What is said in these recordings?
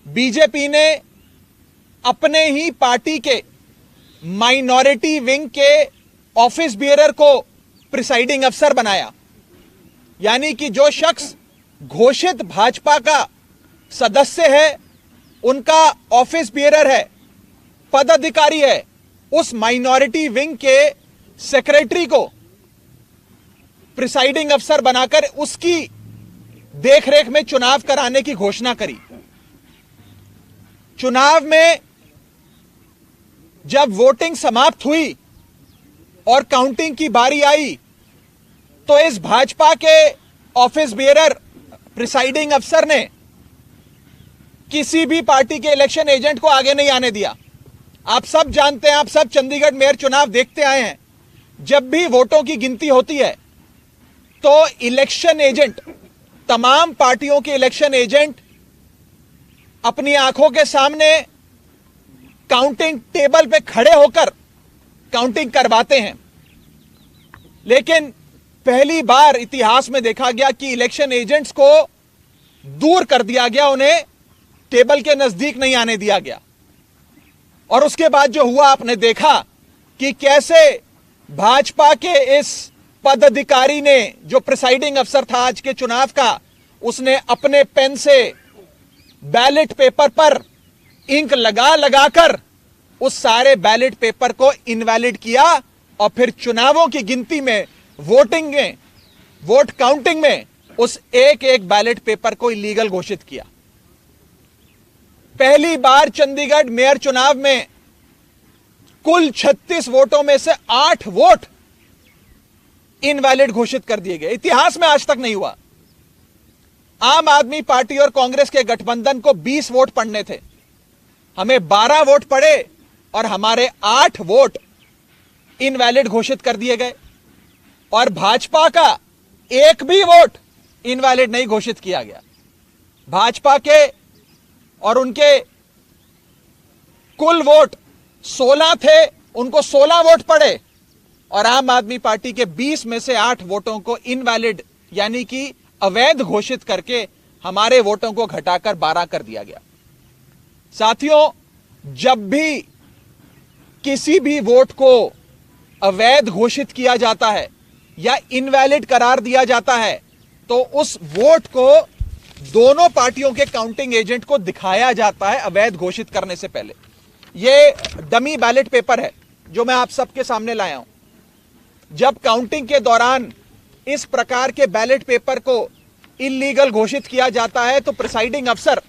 BJP ने अपने ही party के माइनॉरिटी विंग के ऑफिस बियरर को प्रिसाइडिंग अफसर बनाया। यानी कि जो शख्स घोषित भाजपा का सदस्य है, उनका ऑफिस बियरर है, पदाधिकारी है, उस माइनॉरिटी विंग के सेक्रेटरी को प्रिसाइडिंग अफसर बनाकर उसकी देखरेख में चुनाव कराने की घोषणा करी। चुनाव में जब वोटिंग समाप्त हुई और काउंटिंग की बारी आई तो इस भाजपा के ऑफिस बियरर प्रिसाइडिंग अफसर ने किसी भी पार्टी के इलेक्शन एजेंट को आगे नहीं आने दिया। आप सब जानते हैं, आप सब चंडीगढ़ मेयर चुनाव देखते आए हैं, जब भी वोटों की गिनती होती है तो इलेक्शन एजेंट, तमाम पार्टियों के इलेक्शन एजेंट अपनी आंखों के सामने काउंटिंग टेबल पे खड़े होकर काउंटिंग करवाते हैं। लेकिन पहली बार इतिहास में देखा गया कि इलेक्शन एजेंट्स को दूर कर दिया गया, उन्हें टेबल के नजदीक नहीं आने दिया गया। और उसके बाद जो हुआ, आपने देखा कि कैसे भाजपा के इस पदाधिकारी ने, जो प्रिसाइडिंग अफसर था आज के चुनाव का, उसने अपने पेन से बैलेट पेपर पर इंक लगा लगाकर उस सारे बैलेट पेपर को इनवैलिड किया और फिर चुनावों की गिनती में, वोटिंग में, वोट काउंटिंग में उस एक एक बैलेट पेपर को इलीगल घोषित किया। पहली बार चंडीगढ़ मेयर चुनाव में कुल 36 वोटों में से 8 वोट इनवैलिड घोषित कर दिए गए। इतिहास में आज तक नहीं हुआ। आम आदमी पार्टी और कांग्रेस के गठबंधन को 20 वोट पड़ने थे, हमें 12 वोट पड़े और हमारे 8 वोट इनवैलिड घोषित कर दिए गए। और भाजपा का एक भी वोट इनवैलिड नहीं घोषित किया गया। भाजपा के और उनके कुल वोट 16 थे, उनको 16 वोट पड़े और आम आदमी पार्टी के 20 में से 8 वोटों को इनवैलिड यानी कि अवैध घोषित करके हमारे वोटों को घटाकर 12 कर दिया गया। साथियों, जब भी किसी भी वोट को अवैध घोषित किया जाता है या इनवैलिड करार दिया जाता है तो उस वोट को दोनों पार्टियों के काउंटिंग एजेंट को दिखाया जाता है अवैध घोषित करने से पहले। यह डमी बैलेट पेपर है जो मैं आप सबके सामने लाया हूं। जब काउंटिंग के दौरान इस प्रकार के बैलेट पेपर को इलीगल घोषित किया जाता है तो प्रिसाइडिंग अफसर,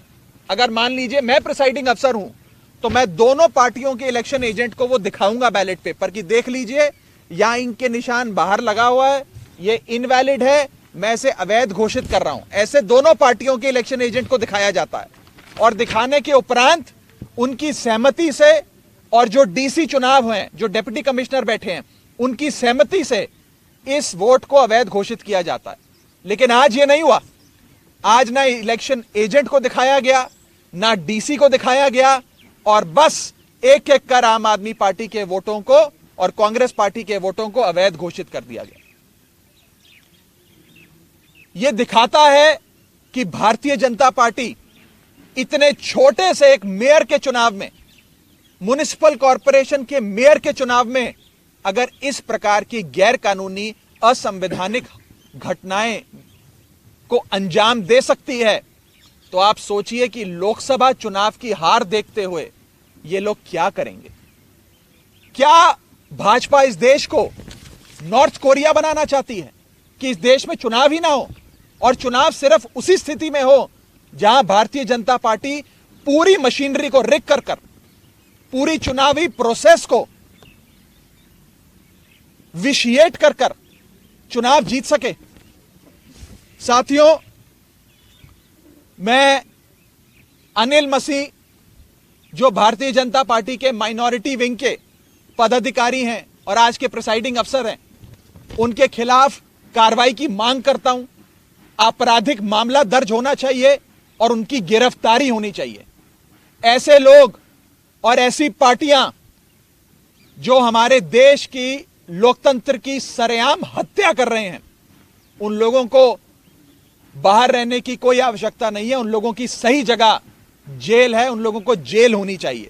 अगर मान लीजिए मैं प्रिसाइडिंग अफसर हूं, तो मैं दोनों पार्टियों के इलेक्शन एजेंट को वो दिखाऊंगा बैलेट पेपर की, देख लीजिए यहां इनके निशान बाहर लगा हुआ है, ये इनवैलिड है, मैं इसे अवैध घोषित कर रहा हूं। ऐसे दोनों पार्टियों के इलेक्शन एजेंट को दिखाया जाता है और दिखाने के उपरांत उनकी सहमति से, और जो डीसी चुनाव हैं, जो डिप्टी कमिश्नर बैठे हैं, उनकी सहमति से इस वोट को अवैध घोषित किया जाता है। लेकिन आज ये नहीं हुआ। आज ना इलेक्शन एजेंट को दिखाया गया, ना डीसी को दिखाया गया, और बस एक एक कर आम आदमी पार्टी के वोटों को और कांग्रेस पार्टी के वोटों को अवैध घोषित कर दिया गया। यह दिखाता है कि भारतीय जनता पार्टी इतने छोटे से एक मेयर के चुनाव में, म्युनिसिपल कॉरपोरेशन के मेयर के चुनाव में, अगर इस प्रकार की गैर कानूनी असंवैधानिक घटनाएं को अंजाम दे सकती है, तो आप सोचिए कि लोकसभा चुनाव की हार देखते हुए ये लोग क्या करेंगे। क्या भाजपा इस देश को नॉर्थ कोरिया बनाना चाहती है कि इस देश में चुनाव ही ना हो, और चुनाव सिर्फ उसी स्थिति में हो जहां भारतीय जनता पार्टी पूरी मशीनरी को रिग कर पूरी चुनावी प्रोसेस को विशिएट कर चुनाव जीत सके। साथियों, मैं अनिल मसीह, जो भारतीय जनता पार्टी के माइनॉरिटी विंग के पदाधिकारी हैं और आज के प्रिसाइडिंग अफसर हैं, उनके खिलाफ कार्रवाई की मांग करता हूं। आपराधिक मामला दर्ज होना चाहिए और उनकी गिरफ्तारी होनी चाहिए। ऐसे लोग और ऐसी पार्टियां जो हमारे देश की लोकतंत्र की सरेआम हत्या कर रहे हैं, उन लोगों को बाहर रहने की कोई आवश्यकता नहीं है। उन लोगों की सही जगह जेल है, उन लोगों को जेल होनी चाहिए।